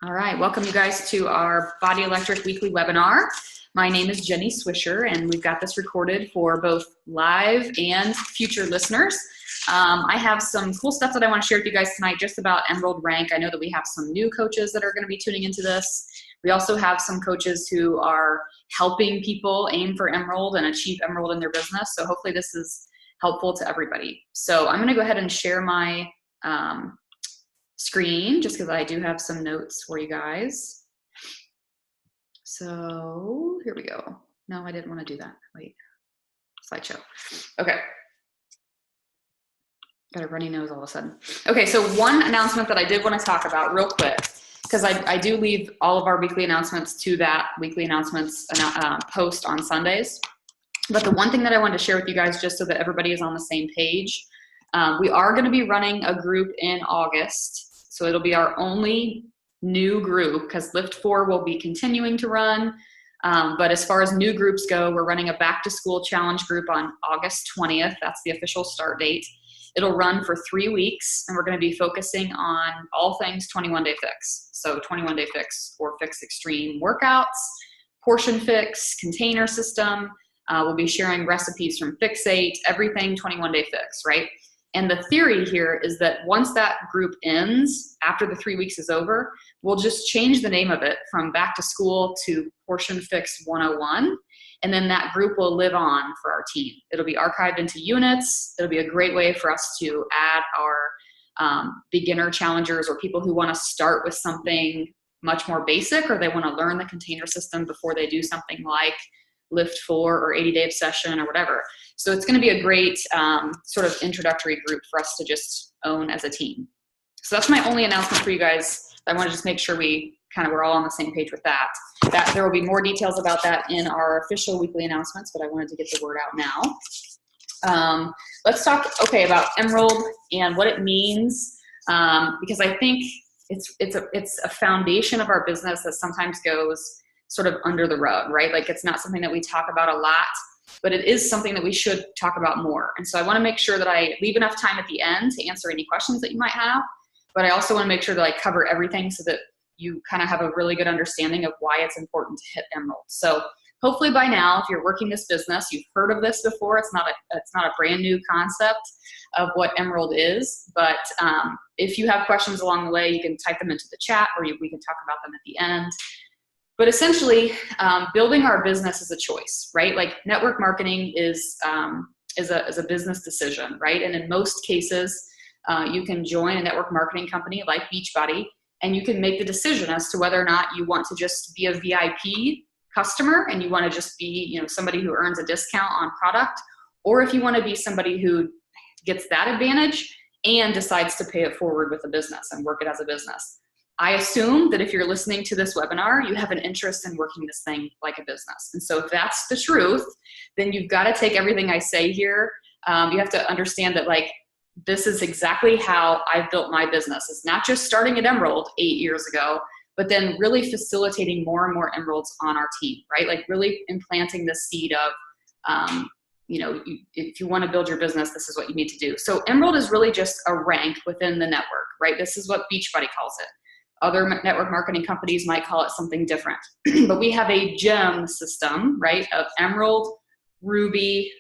All right, welcome you guys to our Body Electric weekly webinar. My name is Jenny Swisher, and we've got this recorded for both live and future listeners. I have some cool stuff that I want to share with you guys tonight just about Emerald Rank. I know that we have some new coaches that are going to be tuning into this. We also have some coaches who are helping people aim for Emerald and achieve Emerald in their business. So hopefully this is helpful to everybody. So I'm going to go ahead and share my screen just because I do have some notes for you guys. So here we go. No, I didn't want to do that. Wait, slideshow. Okay. Got a runny nose all of a sudden. Okay, so one announcement that I did want to talk about real quick, because I do leave all of our weekly announcements to that weekly announcements post on Sundays. But the one thing that I wanted to share with you guys, just so that everybody is on the same page, we are going to be running a group in August. So it'll be our only new group because Lift 4 will be continuing to run. But as far as new groups go, we're running a back to school challenge group on August 20th. That's the official start date. It'll run for 3 weeks, and we're going to be focusing on all things 21 Day Fix. So 21 Day Fix or Fix Extreme workouts, portion fix, container system. We'll be sharing recipes from Fix8, everything 21 Day Fix, right? And the theory here is that once that group ends, after the 3 weeks is over, we'll just change the name of it from Back to School to Portion Fix 101. And then that group will live on for our team. It'll be archived into units. It'll be a great way for us to add our beginner challengers or people who want to start with something much more basic, or they want to learn the container system before they do something like Lift 4 or 80 Day Obsession or whatever. So it's going to be a great sort of introductory group for us to just own as a team. So that's my only announcement for you guys. I want to just make sure we're all on the same page with that. There will be more details about that in our official weekly announcements, but I wanted to get the word out now. Let's talk, about Emerald and what it means, because I think it's a foundation of our business that sometimes goes sort of under the rug, right? Like it's not something that we talk about a lot, but it is something that we should talk about more. And so I want to make sure that I leave enough time at the end to answer any questions that you might have, but I also want to make sure that I cover everything so that you kind of have a really good understanding of why it's important to hit Emerald. So hopefully by now, if you're working this business, you've heard of this before. It's not a brand new concept of what Emerald is, but if you have questions along the way, you can type them into the chat or we can talk about them at the end. But essentially, building our business is a choice, right? Like network marketing is a business decision, right? And in most cases, you can join a network marketing company like Beachbody, and you can make the decision as to whether or not you want to just be a VIP customer and you want to just be, somebody who earns a discount on product, or if you want to be somebody who gets that advantage and decides to pay it forward with a business and work it as a business. I assume that if you're listening to this webinar, you have an interest in working this thing like a business. And so if that's the truth, then you've got to take everything I say here. You have to understand that this is exactly how I've built my business. It's not just starting at Emerald 8 years ago, but then really facilitating more and more Emeralds on our team, right? Like really implanting the seed of, if you want to build your business, this is what you need to do. So Emerald is really just a rank within the network, right? This is what Beachbody calls it. Other network marketing companies might call it something different. But we have a gem system, right, of Emerald, Ruby,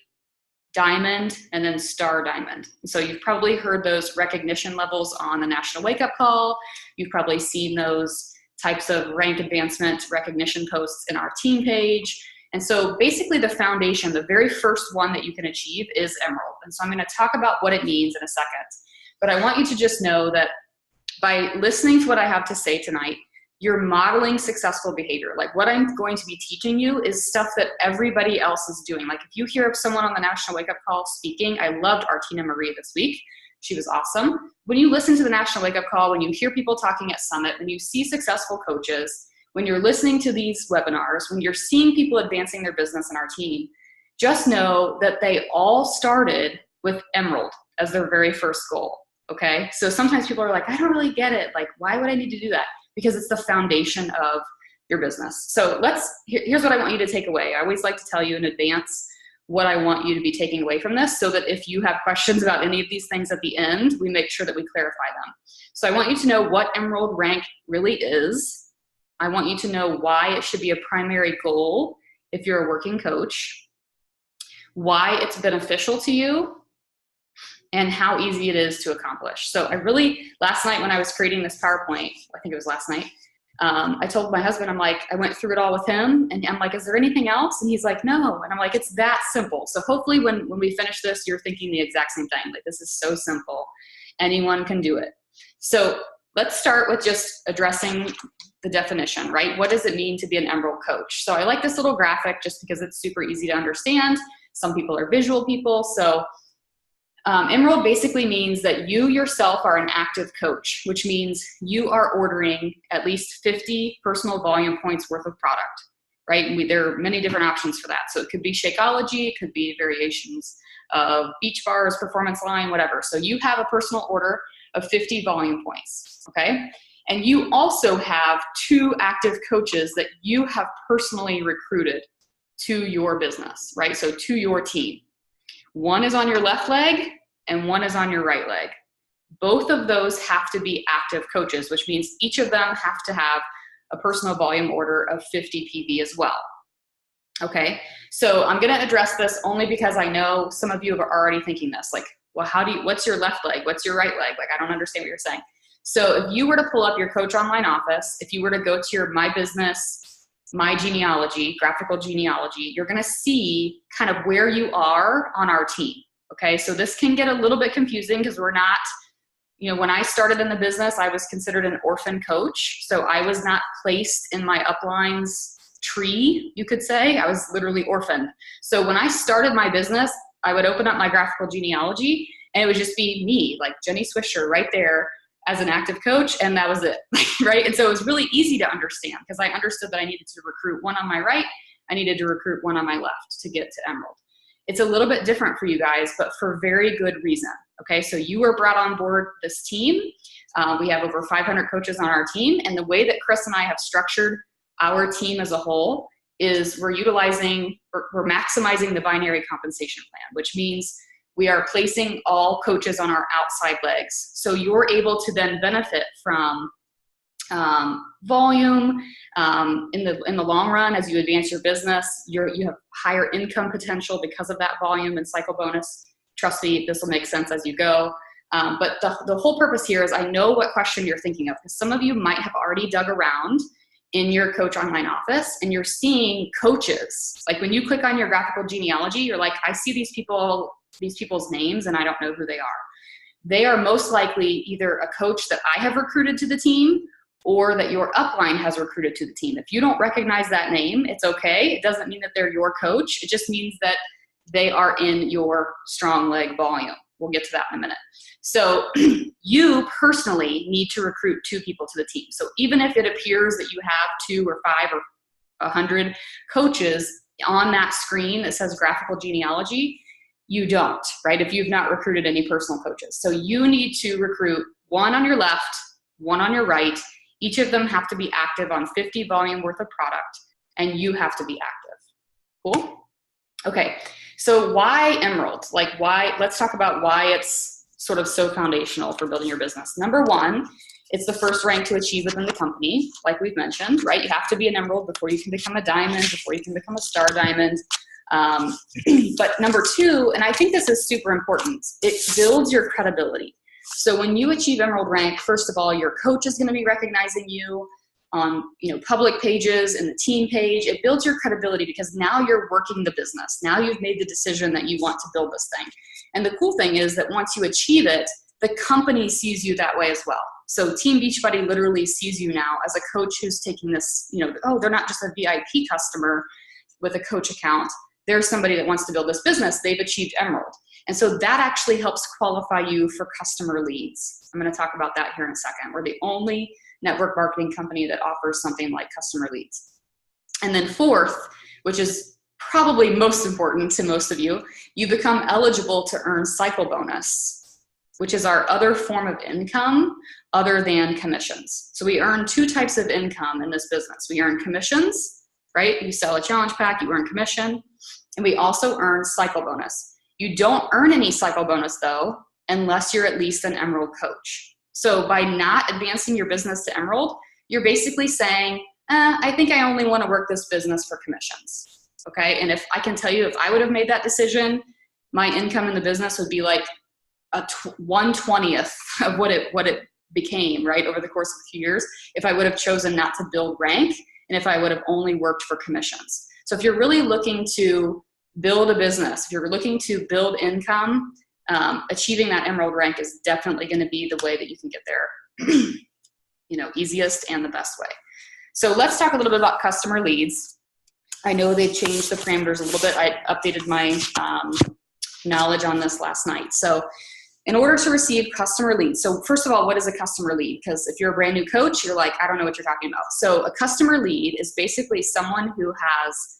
Diamond, and then Star Diamond. So you've probably heard those recognition levels on the National Wake Up Call. You've probably seen those types of rank advancement recognition posts in our team page. And so basically the foundation, the very first one that you can achieve is Emerald. And so I'm going to talk about what it means in a second. But I want you to just know that by listening to what I have to say tonight, you're modeling successful behavior. Like what I'm going to be teaching you is stuff that everybody else is doing. Like if you hear of someone on the National Wake Up Call speaking, I loved Artina Marie this week. She was awesome. When you listen to the National Wake Up Call, when you hear people talking at Summit, when you see successful coaches, when you're listening to these webinars, when you're seeing people advancing their business in our team, just know that they all started with Emerald as their very first goal. Okay, so sometimes people are like, I don't really get it. Like, why would I need to do that? Because it's the foundation of your business. So here's what I want you to take away. I always like to tell you in advance what I want you to be taking away from this, so that if you have questions about any of these things at the end, we make sure that we clarify them. So I want you to know what Emerald rank really is. I want you to know why it should be a primary goal if you're a working coach, why it's beneficial to you, and how easy it is to accomplish. So last night when I was creating this PowerPoint, I think it was last night, I told my husband, I'm like, I went through it all with him, and I'm like, is there anything else? And he's like, no. And I'm like, it's that simple. So hopefully when we finish this, you're thinking the exact same thing. Like, this is so simple. Anyone can do it. So let's start with just addressing the definition, right? What does it mean to be an Emerald coach? So I like this little graphic just because it's super easy to understand. Some people are visual people. So Emerald basically means that you yourself are an active coach, which means you are ordering at least 50 personal volume points worth of product, right? There are many different options for that. So it could be Shakeology, it could be variations of Beach Bars, Performance Line, whatever. So you have a personal order of 50 volume points, okay? And you also have 2 active coaches that you have personally recruited to your business, right? So to your team. One is on your left leg and one is on your right leg. Both of those have to be active coaches, which means each of them have to have a personal volume order of 50 PV as well. Okay, so I'm gonna address this only because I know some of you are already thinking this, like, well, what's your left leg? What's your right leg? Like, I don't understand what you're saying. So if you were to pull up your Coach Online office, if you were to go to your My Business, My Genealogy, graphical genealogy, you're gonna see kind of where you are on our team, okay? So this can get a little bit confusing because we're not, when I started in the business, I was considered an orphan coach. So I was not placed in my upline's tree, you could say. I was literally orphaned. So when I started my business, I would open up my graphical genealogy and it would just be me, like Jenny Swisher right there as an active coach, and that was it, right? And so it was really easy to understand because I understood that I needed to recruit one on my right, I needed to recruit one on my left to get to Emerald. It's a little bit different for you guys, but for very good reason, okay? So you were brought on board this team. We have over 500 coaches on our team, and the way that Chris and I have structured our team as a whole is we're maximizing the binary compensation plan, which means we are placing all coaches on our outside legs. So you're able to then benefit from volume in the long run as you advance your business. You have higher income potential because of that volume and cycle bonus. Trust me, this will make sense as you go. But the whole purpose here is I know what question you're thinking of, because some of you might have already dug around in your Coach Online office and you're seeing coaches. Like when you click on your graphical genealogy, you're like, I see these people's names and I don't know who they are. They are most likely either a coach that I have recruited to the team or that your upline has recruited to the team. If you don't recognize that name, it's okay. It doesn't mean that they're your coach. It just means that they are in your strong leg volume. We'll get to that in a minute. So you personally need to recruit 2 people to the team. So even if it appears that you have 2 or 5 or 100 coaches on that screen that says graphical genealogy, you don't, right? If you've not recruited any personal coaches. So you need to recruit 1 on your left, 1 on your right. Each of them have to be active on 50 volume worth of product, and you have to be active. Cool? Okay. So why Emerald? Like let's talk about why it's sort of so foundational for building your business. Number 1, it's the first rank to achieve within the company, like we've mentioned, right? You have to be an Emerald before you can become a Diamond, before you can become a Star Diamond. But number 2, and I think this is super important, it builds your credibility. So when you achieve Emerald rank, first of all, your coach is going to be recognizing you on public pages and the team page. It builds your credibility because now you're working the business. Now you've made the decision that you want to build this thing. And the cool thing is that once you achieve it, the company sees you that way as well. So Team Beachbody literally sees you now as a coach who's taking this, oh, they're not just a VIP customer with a coach account. They're somebody that wants to build this business. They've achieved Emerald. And so that actually helps qualify you for customer leads. I'm going to talk about that here in a second. We're the only network marketing company that offers something like customer leads. And then 4th, which is probably most important to most of you, you become eligible to earn cycle bonus, which is our other form of income other than commissions. So we earn 2 types of income in this business. We earn commissions, right? You sell a challenge pack, you earn commission. And we also earn cycle bonus. You don't earn any cycle bonus though, unless you're at least an Emerald coach. So by not advancing your business to Emerald, you're basically saying, I think I only want to work this business for commissions. Okay. And if I can tell you, if I would have made that decision, my income in the business would be like a 1/20th of what it became, right, over the course of a few years, if I would have chosen not to build rank and if I would have only worked for commissions. So if you're really looking to build a business, if you're looking to build income, achieving that Emerald rank is definitely going to be the way that you can get there, easiest and the best way. So let's talk a little bit about customer leads. I know they've changed the parameters a little bit. I updated my knowledge on this last night. So in order to receive customer leads, so first of all, what is a customer lead? Because if you're a brand new coach, you're like, I don't know what you're talking about. So a customer lead is basically someone who has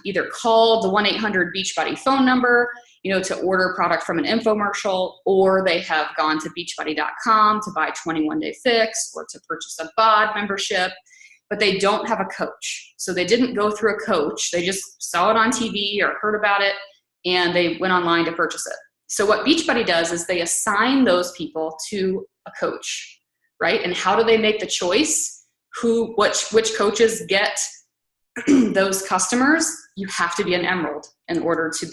either called the 1-800 Beachbody phone number, to order product from an infomercial, or they have gone to beachbody.com to buy 21-day fix or to purchase a BOD membership, but they don't have a coach. So they didn't go through a coach. They just saw it on TV or heard about it, and they went online to purchase it. So what Beachbody does is they assign those people to a coach, right? And how do they make the choice? Which coaches get those customers? You have to be an Emerald in order to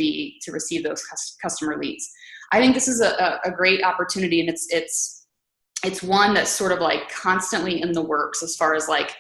receive those customer leads. I think this is a great opportunity, and it's one that's sort of like constantly in the works as far as like,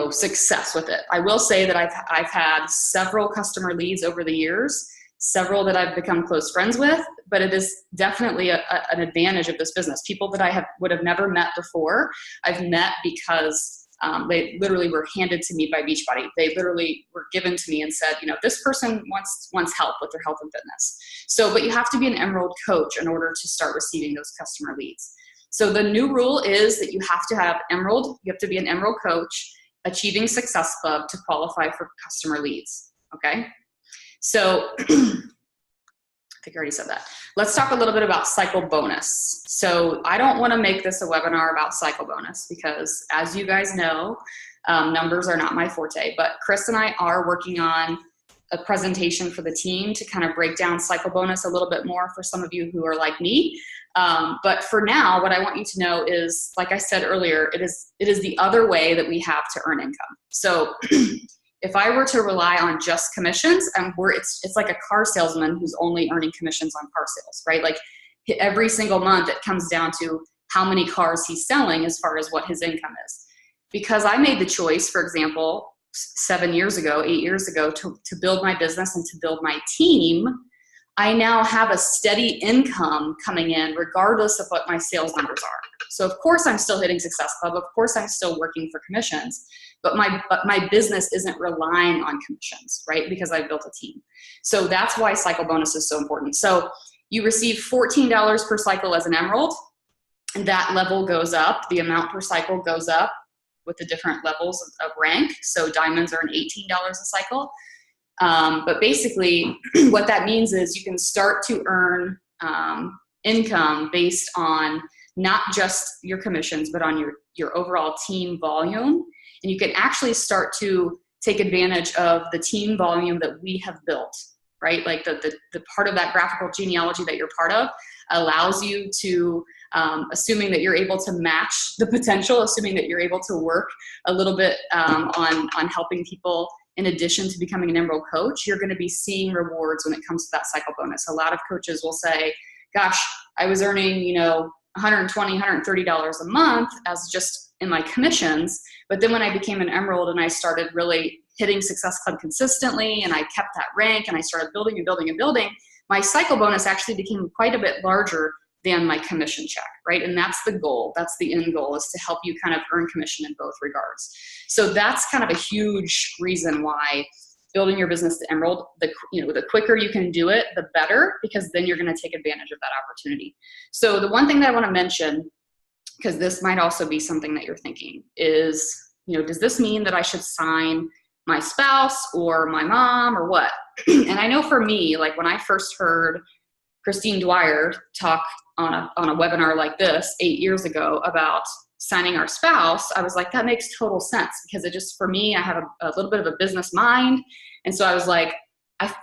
success with it. I will say that I've had several customer leads over the years, several that I've become close friends with, but it is definitely an advantage of this business. People that would have never met before, I've met because they literally were handed to me by Beachbody. They literally were given to me and said, this person wants help with their health and fitness. So, but you have to be an Emerald coach in order to start receiving those customer leads. So the new rule is that you have to have Emerald, you have to be an Emerald coach, Achieving Success Club to qualify for customer leads. Okay. So I think I already said that. Let's talk a little bit about cycle bonus. So I don't want to make this a webinar about cycle bonus because, as you guys know, numbers are not my forte, but Chris and I are working on a presentation for the team to kind of break down cycle bonus a little bit more for some of you who are like me. But for now, what I want you to know is, like I said earlier, it is the other way that we have to earn income. So if I were to rely on just commissions, it's like a car salesman who's only earning commissions on car sales, right? Like every single month it comes down to how many cars he's selling as far as what his income is. Because I made the choice, for example, 8 years ago, to build my business and to build my team, I now have a steady income coming in regardless of what my sales numbers are. So of course I'm still hitting Success Club. Of course I'm still working for commissions, but my business isn't relying on commissions, right? Because I built a team. So that's why cycle bonus is so important. So you receive $14 per cycle as an Emerald, and that level goes up. The amount per cycle goes up with the different levels of rank. So diamonds earn $18 a cycle. But basically what that means is you can start to earn income based on not just your commissions, but on your overall team volume. And you can actually start to take advantage of the team volume that we have built, right? Like the part of that graphical genealogy that you're part of allows you to, assuming that you're able to match the potential, assuming that you're able to work a little bit on helping people in addition to becoming an Emerald coach, you're going to be seeing rewards when it comes to that cycle bonus. A lot of coaches will say, gosh, I was earning, $120, $130 a month as just in my commissions. But then when I became an Emerald and I started really hitting Success Club consistently and I kept that rank and I started building and building and building, my cycle bonus actually became quite a bit larger than my commission check, right? And that's the goal. That's the end goal, is to help you kind of earn commission in both regards. So that's kind of a huge reason why building your business to Emerald, the quicker you can do it, the better, because then you're going to take advantage of that opportunity. So the one thing that I want to mention, because this might also be something that you're thinking, is, does this mean that I should sign my spouse or my mom or what? And I know for me, like when I first heard Christine Dwyer talk on a webinar like this 8 years ago about signing our spouse, I was like, that makes total sense, because it just, for me, I have a little bit of a business mind. And so I was like,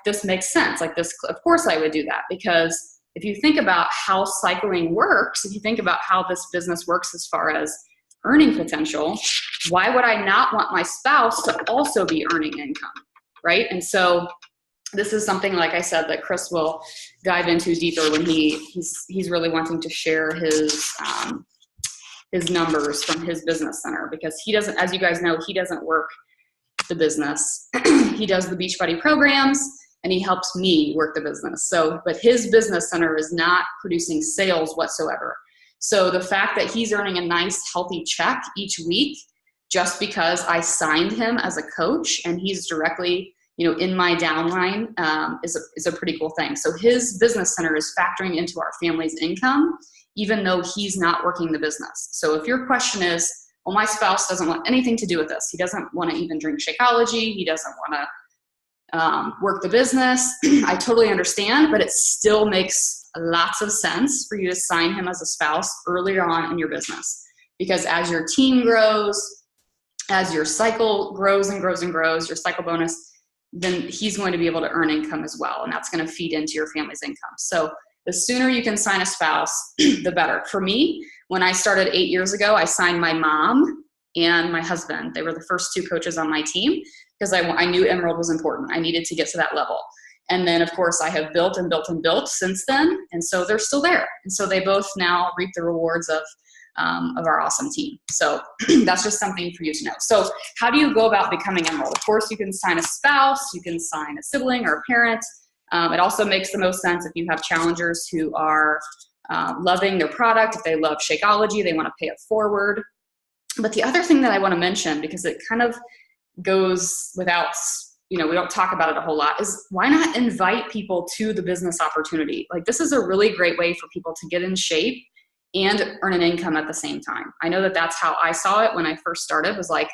this makes sense. Like this, of course I would do that, because if you think about how cycling works, if you think about how this business works as far as earning potential, why would I not want my spouse to also be earning income, right? And so this is something, like I said, that Chris will dive into deeper when he's really wanting to share his numbers from his business center, because he doesn't, as you guys know, he doesn't work the business. He does the Beachbody programs and he helps me work the business. So, but his business center is not producing sales whatsoever. So the fact that he's earning a nice healthy check each week just because I signed him as a coach and he's directly, in my downline, is a pretty cool thing. So his business center is factoring into our family's income, even though he's not working the business. So if your question is, well, my spouse doesn't want anything to do with this. He doesn't want to even drink Shakeology. He doesn't want to work the business. I totally understand, but it still makes lots of sense for you to sign him as a spouse earlier on in your business. Because as your team grows, as your cycle grows and grows and grows, your cycle bonus, then he's going to be able to earn income as well. And that's going to feed into your family's income. So the sooner you can sign a spouse, the better. For me, when I started 8 years ago, I signed my mom and my husband. They were the first two coaches on my team because I knew Emerald was important. I needed to get to that level. And then, of course, I have built and built and built since then. And so they're still there. And so they both now reap the rewards of our awesome team. So that's just something for you to know. So how do you go about becoming Emerald? Of course, you can sign a spouse, you can sign a sibling or a parent. It also makes the most sense if you have challengers who are loving their product. If they love Shakeology, they want to pay it forward. But the other thing that I want to mention, because it kind of goes without, we don't talk about it a whole lot, is why not invite people to the business opportunity? Like, this is a really great way for people to get in shape and earn an income at the same time. I know that that's how I saw it when I first started, was like,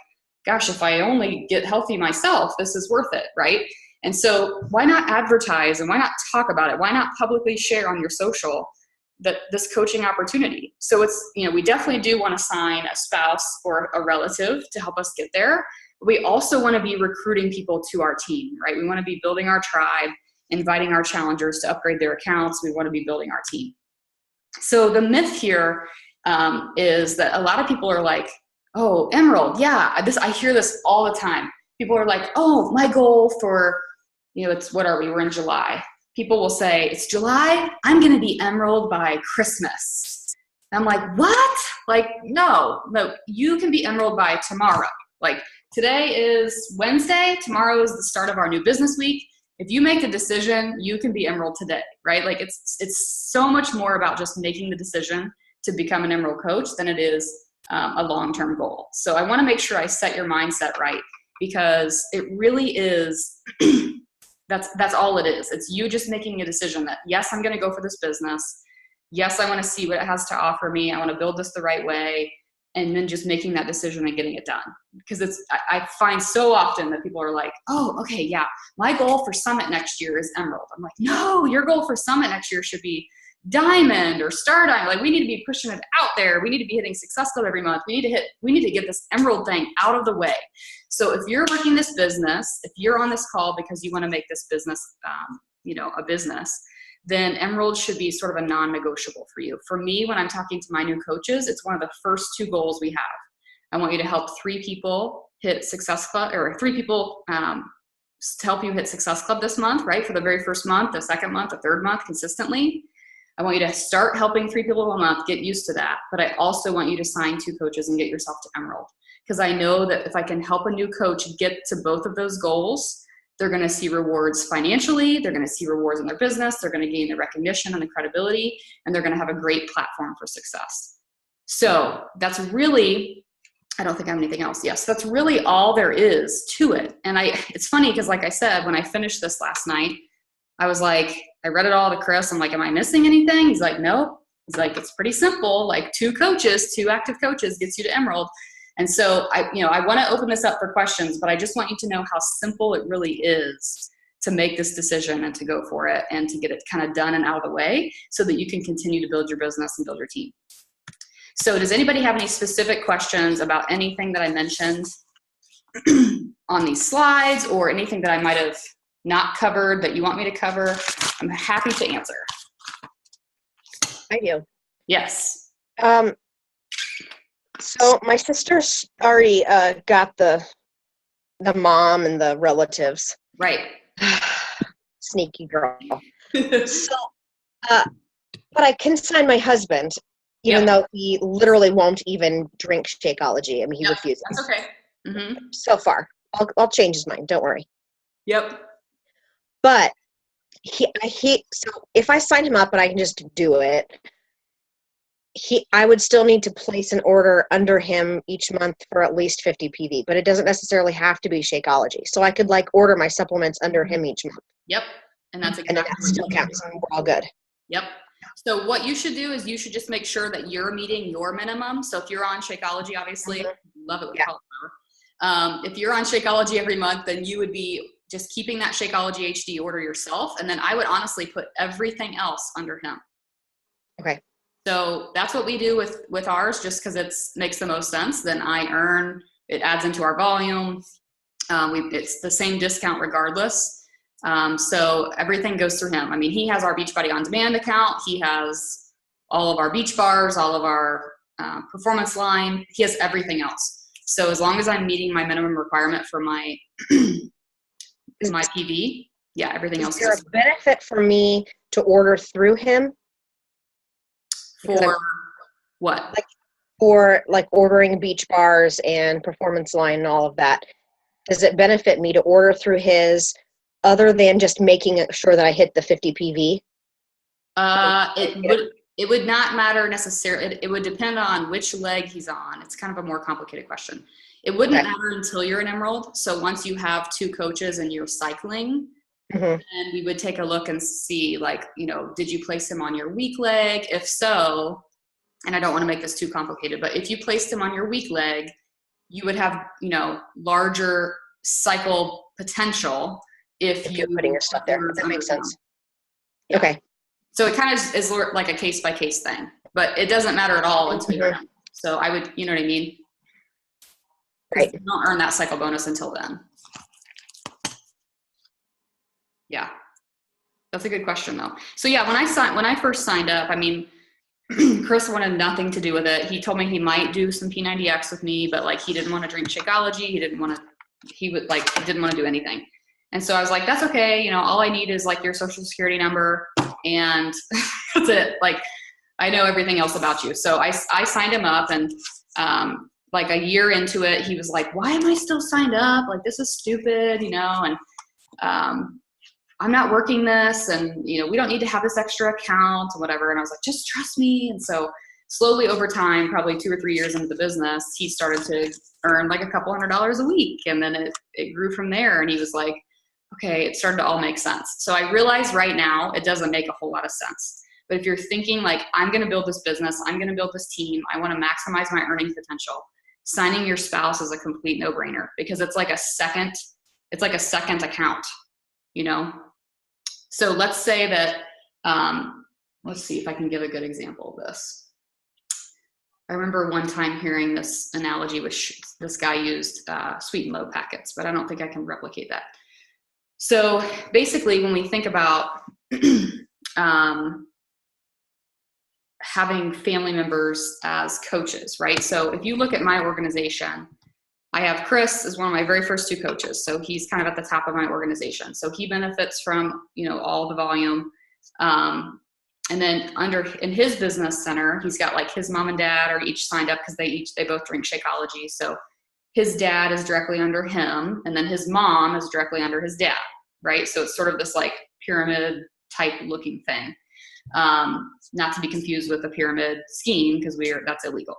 gosh, if I only get healthy myself, this is worth it, right? And so why not advertise and why not talk about it? Why not publicly share on your social that this coaching opportunity? So it's, we definitely do want to sign a spouse or a relative to help us get there. But we also want to be recruiting people to our team, right? We want to be building our tribe, inviting our challengers to upgrade their accounts. We want to be building our team. So the myth here is that a lot of people are like, oh, Emerald, yeah, I hear this all the time. People are like, oh, my goal for, what are we? We're in July. People will say, it's July, I'm going to be Emerald by Christmas. And I'm like, what? Like, no, you can be Emerald by tomorrow. Like, today is Wednesday, tomorrow is the start of our new business week. If you make the decision, you can be Emerald today, right? Like, it's so much more about just making the decision to become an Emerald coach than it is a long-term goal. So I want to make sure I set your mindset right, because it really is, that's all it is. It's you just making a decision that, yes, I'm going to go for this business. Yes, I want to see what it has to offer me. I want to build this the right way. And then just making that decision and getting it done. Because I find so often that people are like, oh, okay, yeah, my goal for Summit next year is Emerald. I'm like, no, your goal for Summit next year should be Diamond or Star Diamond. Like, we need to be pushing it out there. We need to be hitting Success Club every month. We need to get this Emerald thing out of the way. So if you're working this business, if you're on this call because you want to make this business, a business, then Emerald should be sort of a non-negotiable for you. For me, when I'm talking to my new coaches, it's one of the first two goals we have. I want you to help 3 people hit Success Club, or 3 people to help you hit Success Club this month, right? For the very first month, the second month, the third month, consistently. I want you to start helping 3 people a month, get used to that. But I also want you to sign 2 coaches and get yourself to Emerald. Because I know that if I can help a new coach get to both of those goals, they're going to see rewards financially, they're going to see rewards in their business, they're going to gain the recognition and the credibility, and they're going to have a great platform for success. So that's really, I don't think I have anything else. Yes, that's really all there is to it. And it's funny because, like I said, when I finished this last night, I was like, I read it all to Chris. I'm like, am I missing anything? He's like, nope. He's like, it's pretty simple. Like 2 active coaches gets you to Emerald. And so I want to open this up for questions, but I just want you to know how simple it really is to make this decision and to go for it and to get it kind of done and out of the way so that you can continue to build your business and build your team. So does anybody have any specific questions about anything that I mentioned on these slides, or anything that I might have not covered that you want me to cover, I'm happy to answer. I do. Yes. So my sister's already got the mom and the relatives. Right. Sneaky girl. So, but I can sign my husband, even though he literally won't even drink Shakeology. I mean, he refuses. That's okay. Mm-hmm. So far, I'll change his mind. Don't worry. Yep. But so if I sign him up and I can just do it, I would still need to place an order under him each month for at least 50 PV, but it doesn't necessarily have to be Shakeology. So I could like order my supplements under him each month. Yep. And that's And exactly that still counts. We're all good. Yep. So what you should do is you should just make sure that you're meeting your minimum. So if you're on Shakeology, obviously, love it with cauliflower. If you're on Shakeology every month, then you would be just keeping that Shakeology HD order yourself. And then I would honestly put everything else under him. Okay. So that's what we do with ours, just because it makes the most sense. Then I earn, it adds into our volume. It's the same discount regardless. So everything goes through him. I mean, he has our Beachbody On Demand account. He has all of our beach bars, all of our performance line. He has everything else. So as long as I'm meeting my minimum requirement for my my PV, everything else. Is there a benefit for me to order through him? For what? Like for like ordering beach bars and performance line and all of that. Does it benefit me to order through his other than just making sure that I hit the 50 PV? It would not matter necessarily. It would depend on which leg he's on. It's kind of a more complicated question. It wouldn't matter until you're an Emerald. So once you have 2 coaches and you're cycling, and we would take a look and see, like, did you place him on your weak leg? If so, and I don't want to make this too complicated, but if you placed him on your weak leg, you would have, larger cycle potential if you're putting your stuff there. That makes sense. Yeah. Okay. So it kind of is like a case by case thing, but it doesn't matter at all until you're done. So I would, you know what I mean? Right. You don't earn that cycle bonus until then. Yeah. That's a good question though. So yeah, when I first signed up, I mean, Chris wanted nothing to do with it. He told me he might do some P90X with me, but like he didn't want to drink Shakeology. He didn't want to do anything. And so I was like, that's okay. All I need is like your social security number and that's it. Like I know everything else about you. So I signed him up and, like a year into it, he was like, why am I still signed up? Like, this is stupid, and, I'm not working this and, we don't need to have this extra account or whatever. And I was like, just trust me. And so slowly over time, probably 2 or 3 years into the business, he started to earn like a couple $100 a week. And then it grew from there. And he was like, okay, it started to all make sense. So I realize right now it doesn't make a whole lot of sense. But if you're thinking like, I'm going to build this business, I'm going to build this team, I want to maximize my earning potential, signing your spouse is a complete no-brainer because it's like a second account, So let's say that, let's see if I can give a good example of this. I remember one time hearing this analogy with this guy used sweet and low packets, but I don't think I can replicate that. So basically when we think about having family members as coaches, right? So if you look at my organization, I have Chris as one of my very first 2 coaches. So he's kind of at the top of my organization. So he benefits from, all the volume. And then in his business center, he's got like his mom and dad are each signed up because they both drink Shakeology. So his dad is directly under him. And then his mom is directly under his dad, right? So it's sort of this like pyramid type looking thing. Not to be confused with a pyramid scheme because that's illegal.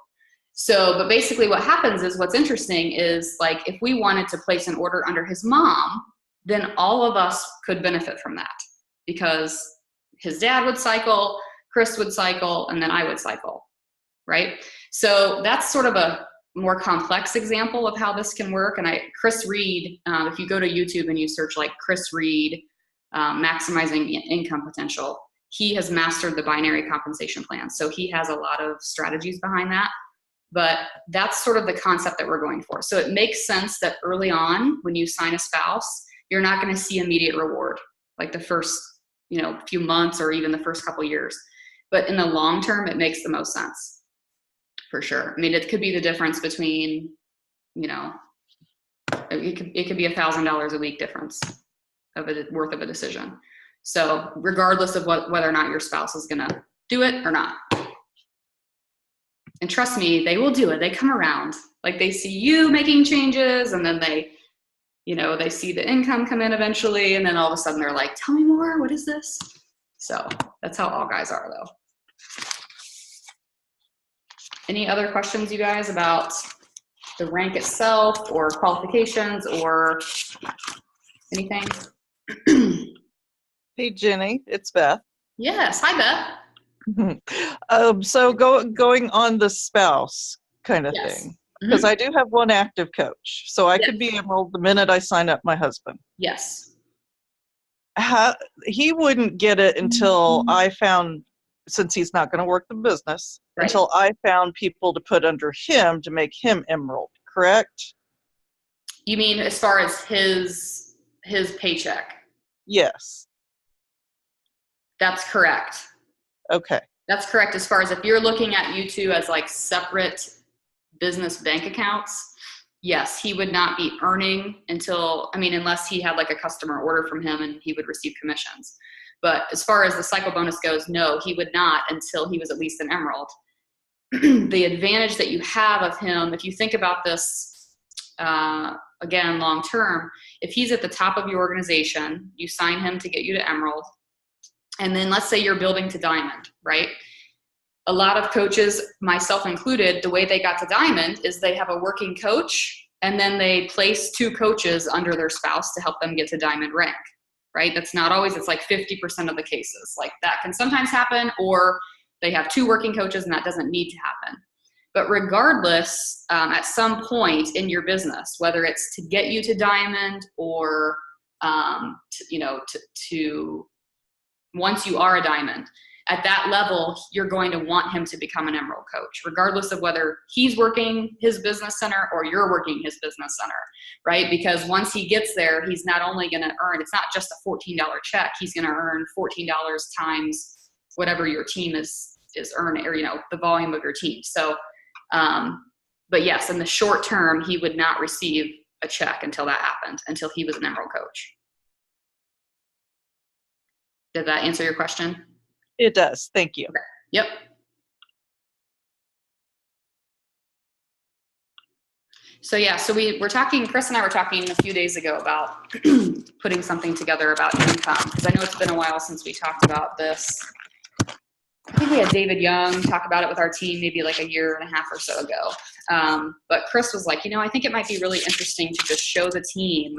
So, but basically what happens is what's interesting is like, if we wanted to place an order under his mom, then all of us could benefit from that because his dad would cycle, Chris would cycle, and then I would cycle, right? So that's sort of a more complex example of how this can work. And Chris Reed, if you go to YouTube and you search like Chris Reed, maximizing income potential, he has mastered the binary compensation plan. So he has a lot of strategies behind that. But that's sort of the concept that we're going for. So it makes sense that early on, when you sign a spouse, you're not going to see immediate reward, like the first, few months or even the first couple years. But in the long term, it makes the most sense, for sure. I mean, it could be the difference between, it could be $1,000 a week difference worth of a decision. So regardless of whether or not your spouse is going to do it or not. And trust me, they will do it. They come around. Like, they see you making changes, and then they see the income come in eventually, and then all of a sudden they're like, tell me more, what is this? So that's how all guys are, though. Any other questions, you guys, about the rank itself or qualifications or anything? Hey, Jenny, it's Beth. Yes, hi, Beth. So going on the spouse kind of Yes. thing, because I do have one active coach, so I Yes. could be enrolled the minute I sign up my husband. Yes. He wouldn't get it until I found, since he's not going to work the business, Right. until I found people to put under him to make him enrolled, correct? You mean as far as his paycheck? Yes. That's correct. Okay. That's correct. As far as if you're looking at you two as like separate business bank accounts, yes, he would not be earning unless he had like a customer order from him and he would receive commissions. But as far as the cycle bonus goes, no, he would not until he was at least an emerald. The advantage that you have of him, if you think about this, again, long term, if he's at the top of your organization, you sign him to get you to emerald. And then let's say you're building to diamond, right? A lot of coaches, myself included, the way they got to diamond is they have a working coach and then they place 2 coaches under their spouse to help them get to diamond rank, right? That's not always, it's like 50% of the cases. Like, that can sometimes happen, or they have 2 working coaches and that doesn't need to happen. But regardless, at some point in your business, whether it's to get you to diamond or to once you are a diamond, at that level, you're going to want him to become an emerald coach, regardless of whether he's working his business center or you're working his business center, right? Because once he gets there, he's not only going to earn, it's not just a $14 check, he's going to earn $14 times whatever your team is earning, or, the volume of your team. So, but yes, in the short term, he would not receive a check until that happened, until he was an emerald coach. Did that answer your question? It does. Thank you. Okay. Yep. So yeah, so Chris and I were talking a few days ago about putting something together about income, because I know it's been a while since we talked about this. I think we had David Young talk about it with our team maybe like a year and a half or so ago. But Chris was like, I think it might be really interesting to just show the team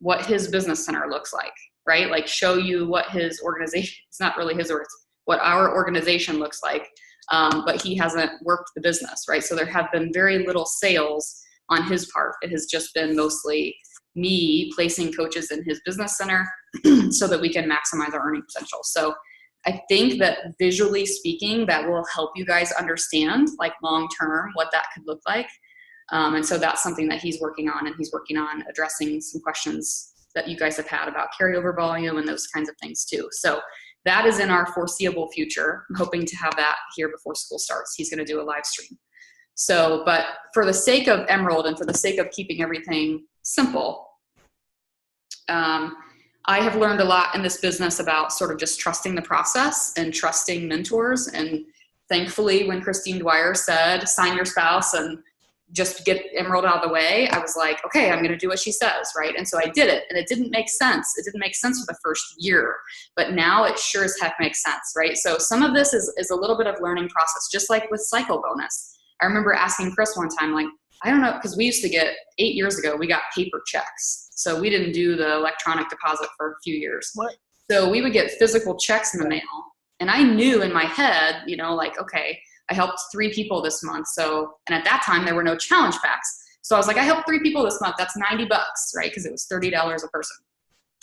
what his business center looks like, right? Like, show you what his organization, it's not really his, or it's what our organization looks like. But he hasn't worked the business, right? So there have been very little sales on his part. It has just been mostly me placing coaches in his business center so that we can maximize our earning potential. So I think that visually speaking, that will help you guys understand, like, long-term what that could look like. And so that's something that he's working on, and he's working on addressing some questions that you guys have had about carryover volume and those kinds of things too. So that is in our foreseeable future. I'm hoping to have that here before school starts. He's going to do a live stream. So, but for the sake of Emerald and for the sake of keeping everything simple, I have learned a lot in this business about sort of just trusting the process and trusting mentors. And thankfully, when Christine Dwyer said, sign your spouse and just get Emerald out of the way, I was like, okay, I'm going to do what she says, right? And so I did it, and it didn't make sense. It didn't make sense for the first year, but now it sure as heck makes sense, right? So some of this is a little bit of learning process, just like with cycle bonus. I remember asking Chris one time, like, I don't know, because we used to get, 8 years ago, we got paper checks. So we didn't do the electronic deposit for a few years. What? So we would get physical checks in the mail. And I knew in my head, like, okay, I helped 3 people this month. So, and at that time there were no challenge packs. So I was like, I helped 3 people this month. That's $90, right? Because it was $30 a person.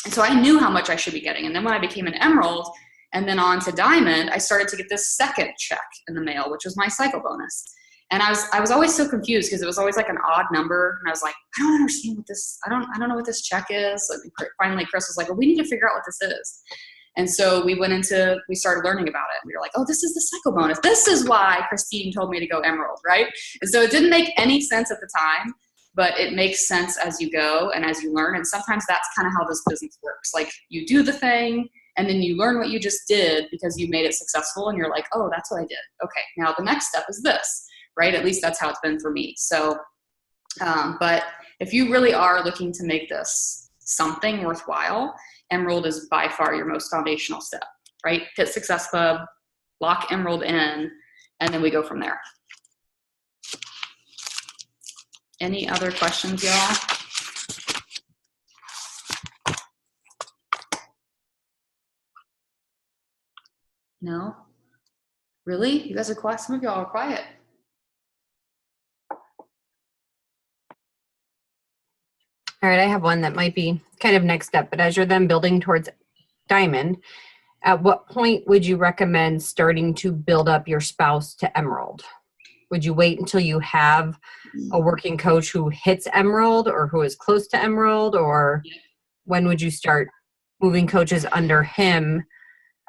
And so I knew how much I should be getting. And then when I became an Emerald and then on to Diamond, I started to get this second check in the mail, which was my cycle bonus. And I was always so confused because it was always like an odd number. And I was like, I don't understand what this, I don't know what this check is. Like, finally, Chris was like, well, we need to figure out what this is. And so we started learning about it. We were like, oh, this is the cycle bonus. This is why Christine told me to go Emerald, right? And so it didn't make any sense at the time, but it makes sense as you go and as you learn. And sometimes that's kind of how this business works. Like, you do the thing and then you learn what you just did because you made it successful, and you're like, oh, that's what I did. Okay, now the next step is this, right? At least that's how it's been for me. So, but if you really are looking to make this something worthwhile, Emerald is by far your most foundational step, right? Hit Success Club, lock Emerald in, and then we go from there. Any other questions, y'all? No? Really? You guys are quiet? Some of y'all are quiet. All right, I have one that might be kind of next step, but as you're then building towards Diamond, at what point would you recommend starting to build up your spouse to Emerald? Would you wait until you have a working coach who hits Emerald or who is close to Emerald, or when would you start moving coaches under him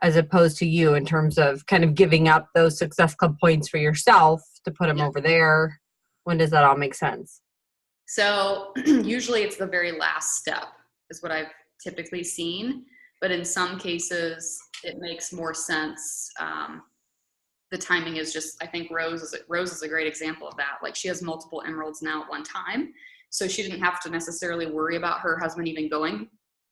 as opposed to you, in terms of kind of giving up those Success Club points for yourself to put him over there? When does that all make sense? So usually it's the very last step is what I've typically seen, but in some cases it makes more sense. The timing is just, I think Rose is a great example of that. Like, she has multiple Emeralds now at one time, so she didn't have to necessarily worry about her husband even going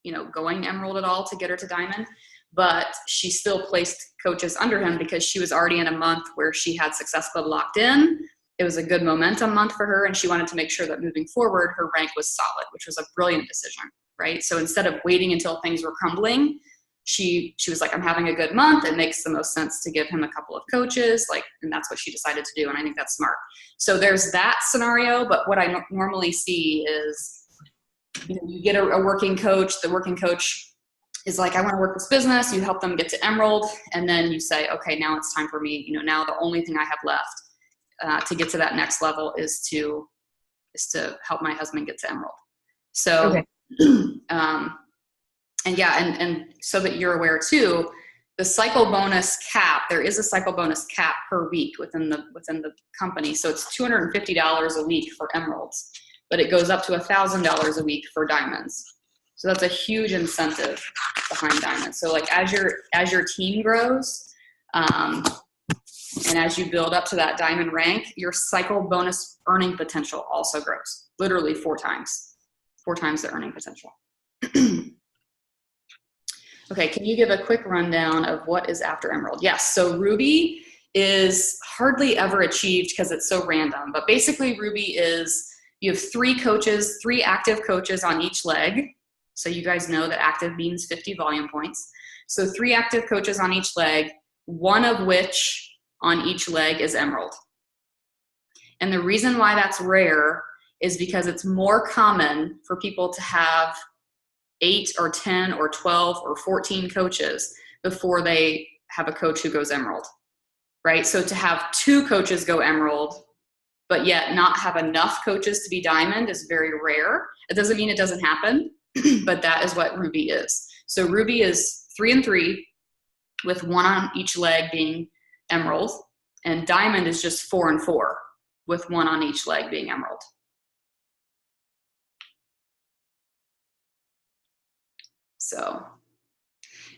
Emerald at all to get her to Diamond, but she still placed coaches under him because she was already in a month where she had Success Club locked in. It was a good momentum month for her, and she wanted to make sure that moving forward, her rank was solid, which was a brilliant decision, right? So instead of waiting until things were crumbling, she was like, I'm having a good month. It makes the most sense to give him a couple of coaches, and that's what she decided to do. And I think that's smart. So there's that scenario. But what I normally see is, you get a working coach. The working coach is like, I want to work this business. You help them get to Emerald. And then you say, okay, now it's time for me. Now the only thing I have left to get to that next level is to help my husband get to Emerald. So, Okay. and so that you're aware too, the cycle bonus cap, there is a cycle bonus cap per week within the company. So it's $250 a week for Emeralds, but it goes up to $1,000 a week for Diamonds. So that's a huge incentive behind Diamonds. So like, as your team grows, and as you build up to that Diamond rank, your cycle bonus earning potential also grows, literally 4 times the earning potential. Okay, can you give a quick rundown of what is after Emerald? Yes, so Ruby is hardly ever achieved because it's so random, but basically Ruby is, you have 3 active coaches on each leg. So you guys know that active means 50 volume points. So 3 active coaches on each leg, one of which on each leg is Emerald. And the reason why that's rare is because it's more common for people to have 8 or 10 or 12 or 14 coaches before they have a coach who goes Emerald, right? So to have 2 coaches go Emerald, but yet not have enough coaches to be Diamond is very rare. It doesn't mean it doesn't happen, but that is what Ruby is. So Ruby is 3 and 3 with 1 on each leg being Emerald, and Diamond is just 4 and 4 with 1 on each leg being Emerald. So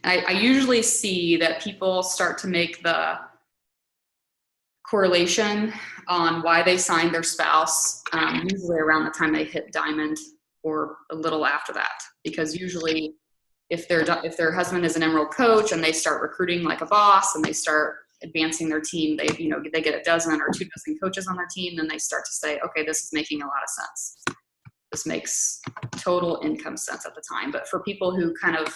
I usually see that people start to make the correlation on why they signed their spouse, usually around the time they hit Diamond or a little after that, because usually if their husband is an Emerald coach and they start recruiting like a boss and they start advancing their team, they get a dozen or 2 dozen coaches on their team, then they start to say, okay, this is making a lot of sense. This makes total income sense at the time. But for people who kind of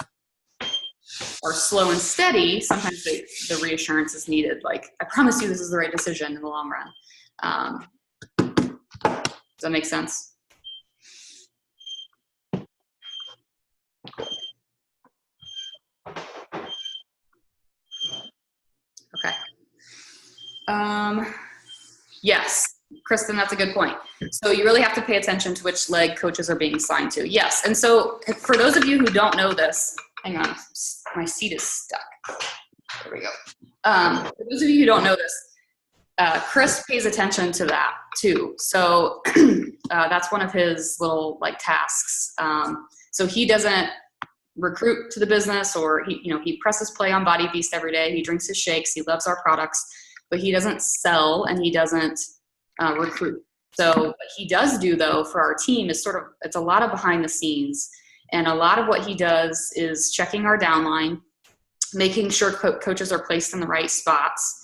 are slow and steady, sometimes the reassurance is needed. Like, I promise you this is the right decision in the long run. Does that make sense? Okay. Yes, Kristen, that's a good point. So you really have to pay attention to which leg coaches are being assigned to. Yes, and so for those of you who don't know this, hang on, my seat is stuck. There we go. For those of you who don't know this, Chris pays attention to that too. So that's one of his little like tasks. So he doesn't recruit to the business, or he presses play on Body Beast every day. He drinks his shakes. He loves our products, but he doesn't sell and he doesn't recruit. So what he does do though for our team is it's a lot of behind the scenes, and a lot of what he does is checking our downline, making sure coaches are placed in the right spots,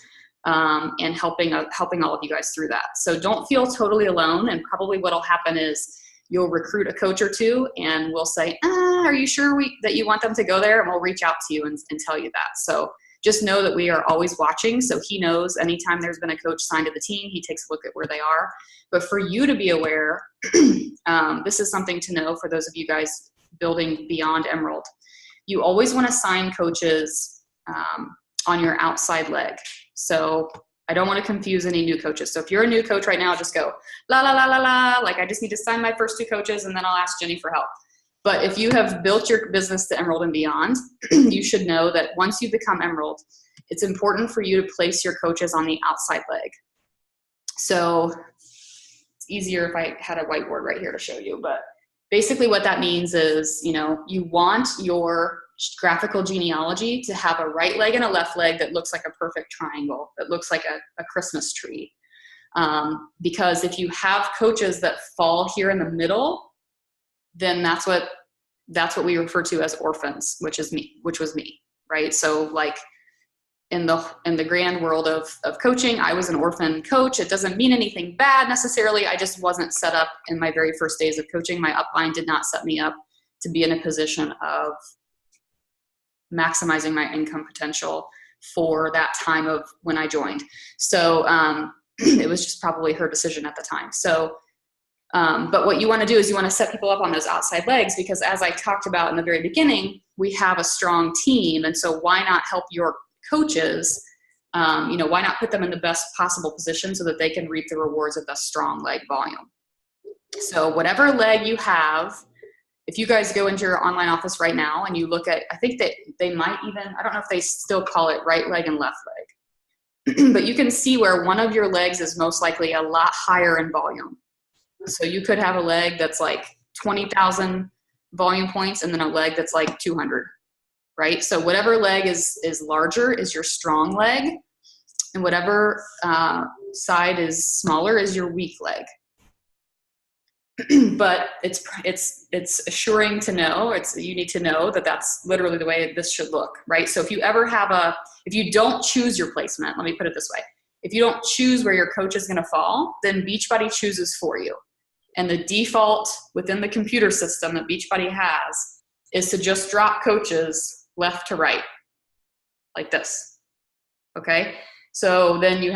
and helping all of you guys through that. So don't feel totally alone. And probably what'll happen is you'll recruit a coach or two, and we'll say, are you sure that you want them to go there? And we'll reach out to you and tell you that. So just know that we are always watching. So he knows anytime there's been a coach signed to the team, he takes a look at where they are. But for you to be aware, this is something to know for those of you guys building beyond Emerald. You always want to sign coaches on your outside leg. So I don't want to confuse any new coaches. So if you're a new coach right now, just go la la la la la, like I just need to sign my first 2 coaches and then I'll ask Jenny for help. But if you have built your business to Emerald and beyond, you should know that once you become Emerald, it's important for you to place your coaches on the outside leg. So it's easier if I had a whiteboard right here to show you, but basically what that means is, you want your graphical genealogy to have a right leg and a left leg that looks like a perfect triangle, that looks like a Christmas tree. Because if you have coaches that fall here in the middle, then that's what we refer to as orphans, which was me, right? So like in the grand world of coaching, I was an orphan coach. It doesn't mean anything bad necessarily. I just wasn't set up in my very first days of coaching. My upline did not set me up to be in a position of maximizing my income potential for that time of when I joined. So it was just probably her decision at the time. So, but what you want to do is you want to set people up on those outside legs, because as I talked about in the very beginning, we have a strong team. And so why not help your coaches, why not put them in the best possible position so that they can reap the rewards of the strong leg volume? So whatever leg you have, if you guys go into your online office right now and you look at, I think that they might even, I don't know if they still call it right leg and left leg, but you can see where one of your legs is most likely a lot higher in volume. So you could have a leg that's like 20,000 volume points and then a leg that's like 200, right? So whatever leg is larger is your strong leg, and whatever side is smaller is your weak leg. But it's assuring to know, you need to know that that's literally the way this should look, right? So if you ever if you don't choose your placement, let me put it this way. If you don't choose where your coach is going to fall, then Beachbody chooses for you. And the default within the computer system that Beachbody has is to just drop coaches left to right, like this, okay? So then you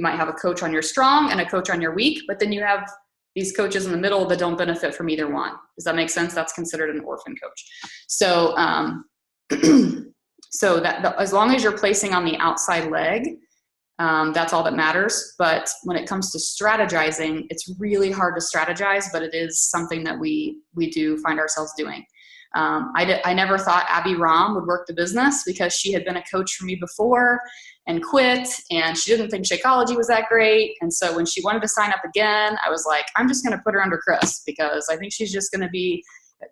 might have a coach on your strong and a coach on your weak, but then you have these coaches in the middle that don't benefit from either one. Does that make sense? That's considered an orphan coach. So, so that as long as you're placing on the outside leg, that's all that matters. But when it comes to strategizing, it's really hard to strategize, but it is something that we do find ourselves doing. I never thought Abby Rom would work the business because she had been a coach for me before and quit, and she didn't think Shakeology was that great. And so when she wanted to sign up again, I was like, I'm just going to put her under Chris because I think she's just going to be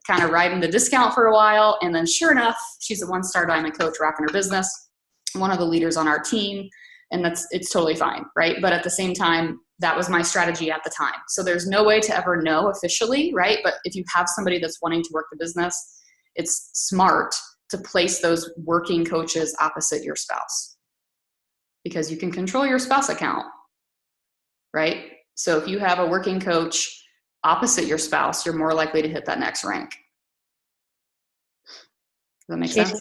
kind of riding the discount for a while. And then sure enough, she's a 1-star diamond coach rocking her business, one of the leaders on our team. And it's totally fine, right? But at the same time, that was my strategy at the time. So there's no way to ever know officially, right? But if you have somebody that's wanting to work the business, it's smart to place those working coaches opposite your spouse, because you can control your spouse account, right? So if you have a working coach opposite your spouse, you're more likely to hit that next rank. Does that make sense?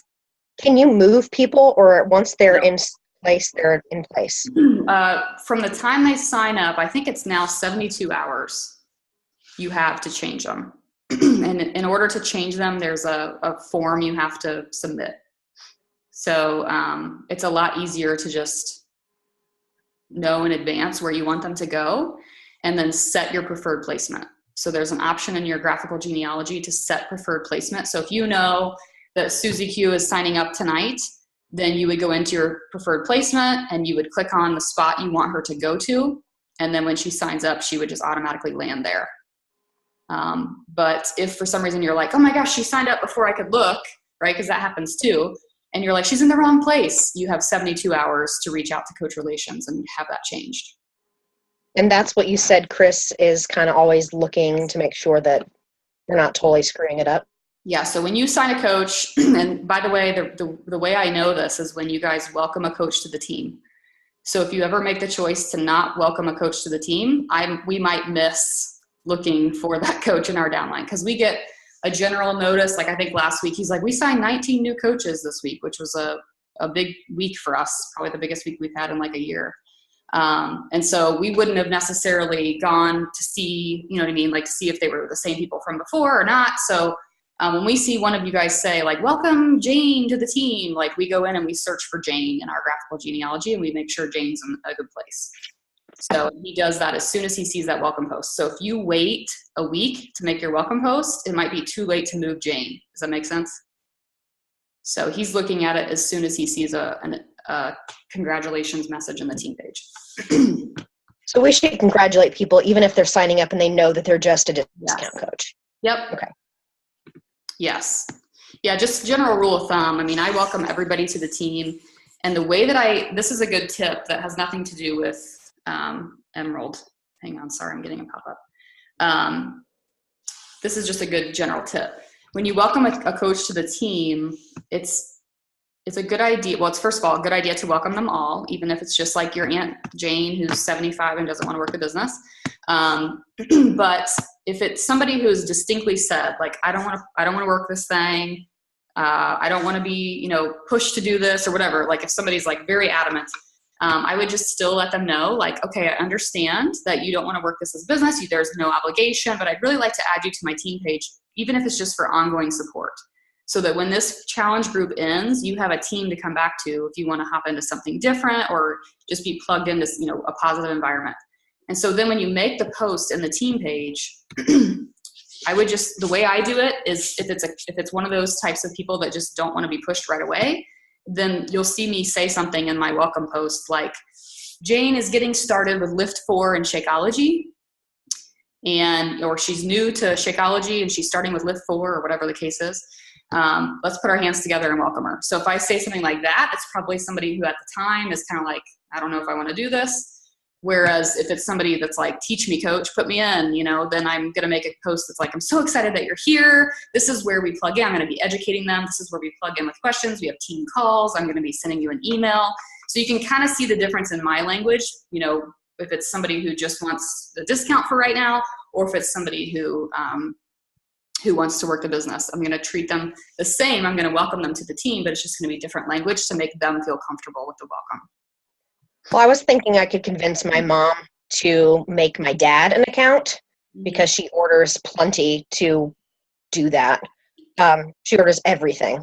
Can you move people, or once they're in place, they're in place? From the time they sign up, I think it's now 72 hours you have to change them. And in order to change them, there's a form you have to submit. So it's a lot easier to just know in advance where you want them to go, and then set your preferred placement. So there's an option in your graphical genealogy to set preferred placement. So if you know that Susie Q is signing up tonight, then you would go into your preferred placement and you would click on the spot you want her to go to. And then when she signs up, she would just automatically land there. But if for some reason you're like, oh my gosh, she signed up before I could look, right? Because that happens too. And you're like, she's in the wrong place. You have 72 hours to reach out to Coach Relations and have that changed. And that's what you said, Chris is kind of always looking to make sure that we're not totally screwing it up. Yeah, so when you sign a coach, and by the way, the way I know this is when you guys welcome a coach to the team. So if you ever make the choice to not welcome a coach to the team, we might miss looking for that coach in our downline, because we get a general notice. Like I think last week, he's like, we signed 19 new coaches this week, which was a big week for us, probably the biggest week we've had in like a year. And so we wouldn't have necessarily gone to see, you know what I mean? Like to see if they were the same people from before or not. So when we see one of you guys say like, welcome Jane to the team, like we go in and we search for Jane in our graphical genealogy and we make sure Jane's in a good place. So he does that as soon as he sees that welcome post. So if you wait a week to make your welcome post, it might be too late to move Jane. Does that make sense? So he's looking at it as soon as he sees a congratulations message in the team page. So we should congratulate people even if they're signing up and they know that they're just a discount coach. Yep. Okay. Yes. Yeah, just general rule of thumb. I mean, I welcome everybody to the team. And the way that this is a good tip that has nothing to do with Emerald. Hang on, sorry, I'm getting a pop-up. This is just a good general tip. When you welcome a coach to the team, it's a good idea. Well, it's first of all a good idea to welcome them all, even if it's just like your Aunt Jane who's 75 and doesn't want to work the business. But if it's somebody who's distinctly said, like, I don't want to work this thing. I don't want to be, pushed to do this or whatever. Like if somebody's like very adamant, I would just still let them know, like, okay, I understand that you don't want to work this as business. There's no obligation, but I'd really like to add you to my team page, even if it's just for ongoing support. So that when this challenge group ends, you have a team to come back to if you want to hop into something different or just be plugged into, a positive environment. And so then when you make the post in the team page, I would just, the way I do it is if it's one of those types of people that just don't want to be pushed right away, then you'll see me say something in my welcome post like, Jane is getting started with Lift 4 in Shakeology, or she's new to Shakeology and she's starting with Lift 4 or whatever the case is. Let's put our hands together and welcome her. So if I say something like that, it's probably somebody who at the time is kind of like, I don't know if I want to do this. Whereas if it's somebody that's like, teach me coach, put me in, then I'm going to make a post that's like, I'm so excited that you're here. This is where we plug in. I'm going to be educating them. This is where we plug in with questions. We have team calls. I'm going to be sending you an email. So you can kind of see the difference in my language, if it's somebody who just wants the discount for right now, or if it's somebody who wants to work the business. I'm going to treat them the same. I'm going to welcome them to the team, but it's just going to be different language to make them feel comfortable with the welcome. Well, I was thinking I could convince my mom to make my dad an account because she orders plenty to do that. She orders everything.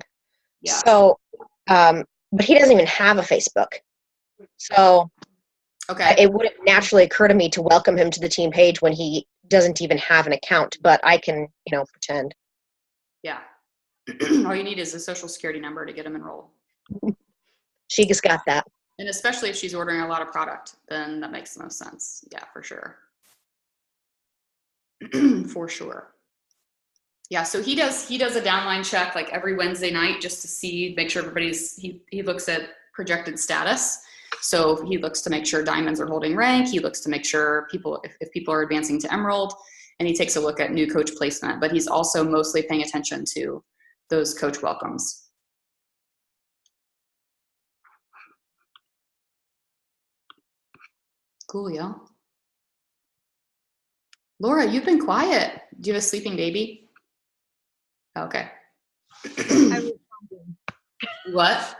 Yeah. So, but he doesn't even have a Facebook. So okay. It wouldn't naturally occur to me to welcome him to the team page when he doesn't even have an account, but I can, pretend. Yeah. All you need is a social security number to get him enrolled. She just got that. And especially if she's ordering a lot of product, then that makes the most sense. Yeah, for sure. For sure. Yeah, so he does a downline check like every Wednesday night just to make sure he looks at projected status. So he looks to make sure diamonds are holding rank. He looks to make sure if people are advancing to emerald, and he takes a look at new coach placement, but he's also mostly paying attention to those coach welcomes. Cool, y'all. Laura, you've been quiet. Do you have a sleeping baby? Okay. I was pumping. What?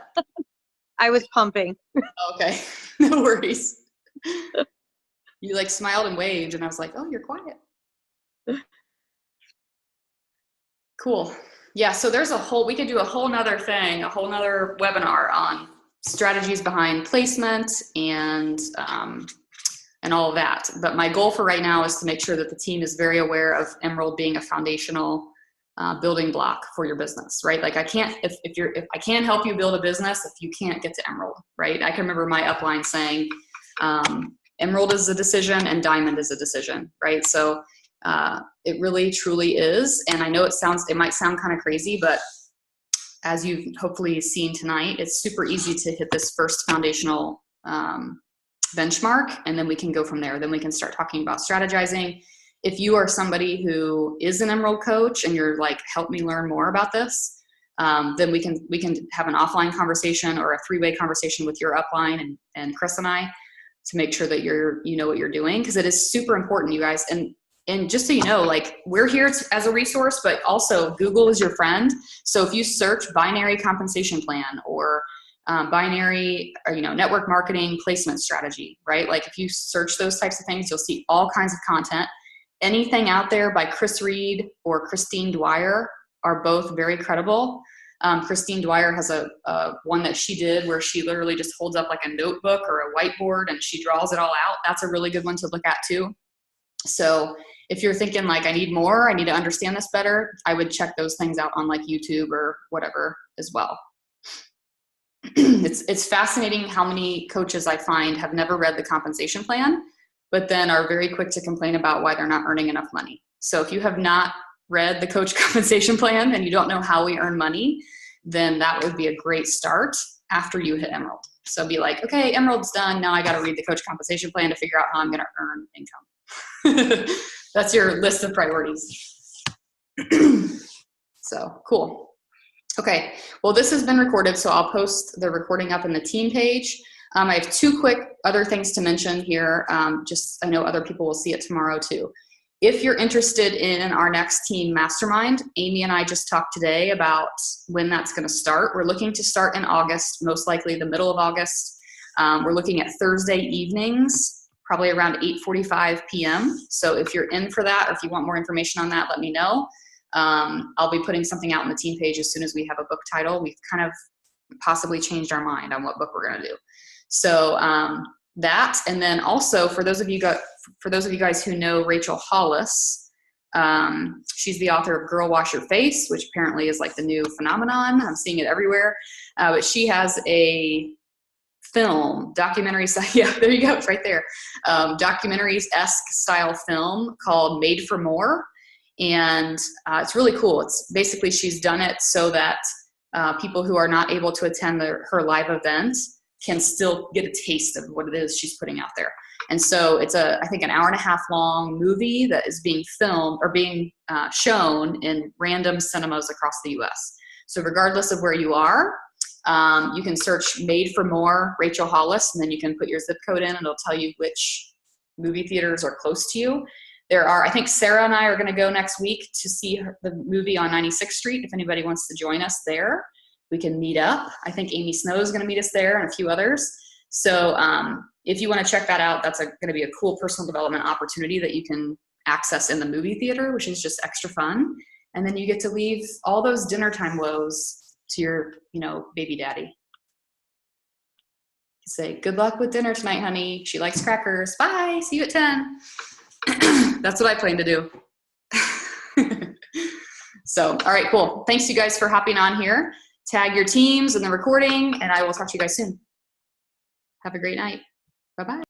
I was pumping. Okay. No worries. You like smiled and waved and I was like, oh, you're quiet. Cool. Yeah. So we could do a whole nother thing, a whole nother webinar on strategies behind placement and all of that. But my goal for right now is to make sure that the team is very aware of Emerald being a foundational building block for your business, right? Like I can't, if I can help you build a business if you can't get to Emerald, right? I can remember my upline saying, Emerald is a decision and Diamond is a decision, right? So it really truly is. And I know it might sound kind of crazy, but as you've hopefully seen tonight, it's super easy to hit this first foundational benchmark, and then we can go from there. Then we can start talking about strategizing. If you are somebody who is an Emerald coach and you're like, help me learn more about this, then we can have an offline conversation or a three-way conversation with your upline and Chris and I to make sure that you know what you're doing, because it is super important, you guys. And just so you know, like we're here as a resource, but also Google is your friend. So if you search binary compensation plan or binary, or, network marketing placement strategy, right? Like if you search those types of things, you'll see all kinds of content. Anything out there by Chris Reed or Christine Dwyer are both very credible. Christine Dwyer has a one that she did where she literally just holds up like a notebook or a whiteboard and she draws it all out. That's a really good one to look at too. So if you're thinking like, I need more, I need to understand this better, I would check those things out on like YouTube or whatever as well. It's fascinating how many coaches I find have never read the compensation plan, but then are very quick to complain about why they're not earning enough money. So if you have not read the coach compensation plan and you don't know how we earn money, then that would be a great start after you hit Emerald. So be like, okay, Emerald's done. Now I got to read the coach compensation plan to figure out how I'm going to earn income. That's your list of priorities. So cool. Okay, well, this has been recorded, so I'll post the recording up in the team page. I have two quick other things to mention here. I know other people will see it tomorrow too. If you're interested in our next team mastermind, Amy and I just talked today about when that's going to start. We're looking to start in August, most likely the middle of August. We're looking at Thursday evenings, probably around 8:45 p.m. So if you're in for that, or if you want more information on that, let me know. I'll be putting something out on the team page as soon as we have a book title. We've kind of possibly changed our mind on what book we're going to do. So that, and then also for those of you guys who know Rachel Hollis, she's the author of Girl Wash Your Face, which apparently is like the new phenomenon. I'm seeing it everywhere. But she has a documentary, yeah, there you go, it's right there. Documentaries-esque style film called Made for More. And it's really cool. It's basically, she's done it so that people who are not able to attend her live event can still get a taste of what it is she's putting out there. And so it's I think an hour-and-a-half long movie that is being filmed or being shown in random cinemas across the US. So regardless of where you are, you can search Made for More Rachel Hollis, and then you can put your zip code in and it'll tell you which movie theaters are close to you. I think Sarah and I are going to go next week to see the movie on 96th Street. If anybody wants to join us there, we can meet up. I think Amy Snow is going to meet us there and a few others. So if you want to check that out, that's going to be a cool personal development opportunity that you can access in the movie theater, which is just extra fun. And then you get to leave all those dinner time woes to your, baby daddy. Say, good luck with dinner tonight, honey. She likes crackers. Bye. See you at 10. That's what I plan to do. So, all right, cool. Thanks you guys for hopping on here. Tag your teams in the recording, and I will talk to you guys soon. Have a great night. Bye-bye.